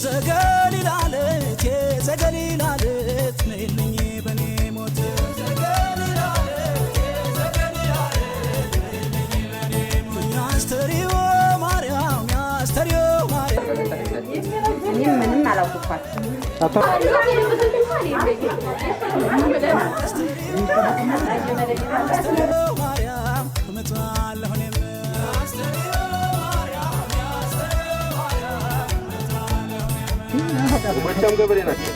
ዘገሊላለት የዘገሊላለት ነይልኝ በኔ ሞት ዘገሊላለት የዘገሊላለት ነይልኝ በኔ ሞት ያስተሪዮ ማርያም ያስተሪዮ ማርያም ምንም አላውቅኳት ማርያም እመጣለሁ እኔም ጎጃም ገበሬ ናቸው።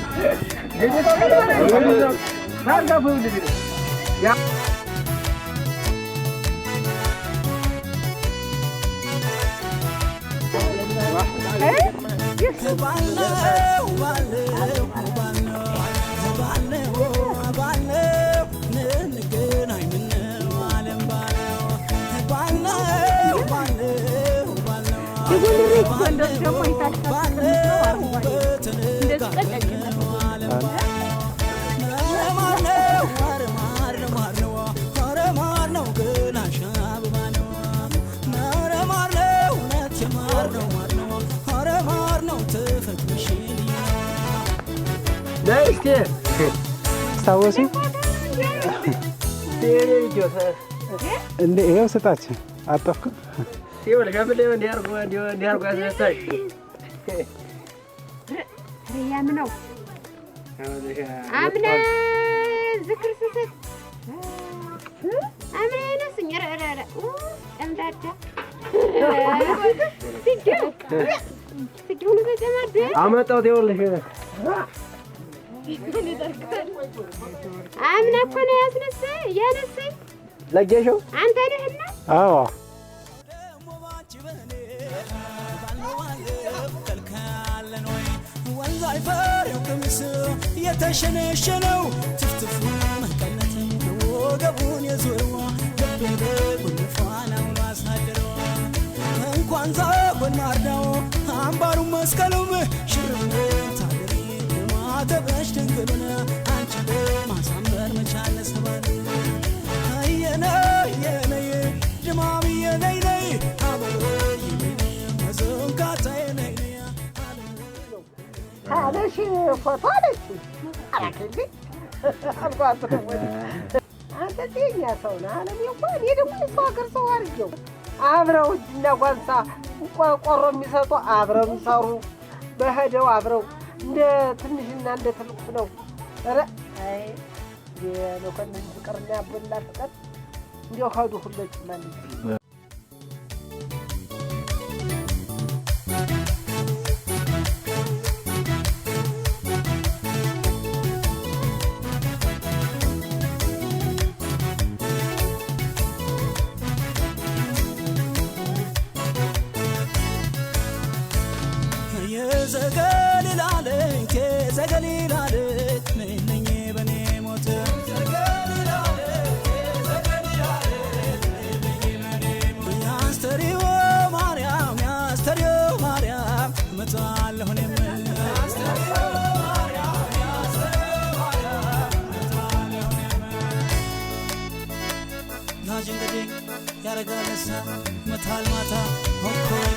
ታወሲ እንዴ ይሄው ስጣችን አጠፍኩ ይወል ጋብለ እንዲያርጉ ያስነሳሽ ያምነው አምነ ዝክር ስስት አምነ ነስኝ ረረረ እንዳዳ ሲጁን በተማደ አመጣው ይወልሽ አምነ እኮ ነው ያስነሳኝ ለጌሽው አንተ ነህና አዎ ወንዛይፈር ቅምስ የተሸነሸነው ትፍትፉ መቀነት ወገቡን የዞረው ደበደ ጉንፋናው ማሳደረው እንኳን ዛጎን ማርዳው አምባሩ መስቀሉም ሽርም ታደሪ ማተበሽ ድንግሉን አንቺ ማሳመር መቻለ ሰባል አየነ የነይ ድማም የነይ ነይ አበሮ የነይ መዘንካታዬ ነይ አለሽ ፎቶ አለሽ አላከልኝ አልኳት ነው አንተ የኛ ሰው ነህ አለም እንኳን እኔ ደግሞ የሰው ሀገር ሰው አድርጌው አብረው እጅና ጓንሳ ቆርቆሮ የሚሰጡ አብረው የሚሰሩ በሄደው አብረው እንደ ትንሽና እንደ ትልቅ ነው ኧረ አይ የመኮንን ፍቅርና ያበላ ፍቅር እንዲያው ሄዱ ሁሎች ማለት ዘገሊላለት የዘገሊላለት ነይልኝ በኔ ሞት ዘገሊላለት የዘገሊላለት ነይልኝ በኔ ሞት ያስተሪዮ ማርያም ያስተሪዮ ማርያም እመጣለሁ እኔም ያስተሪዮ ማርያም ያስተሪዮ ማርያም እመጣለሁ እኔም ያጅ እንግዲህ ያረጋለሳ መታል ማታ ሆኮይ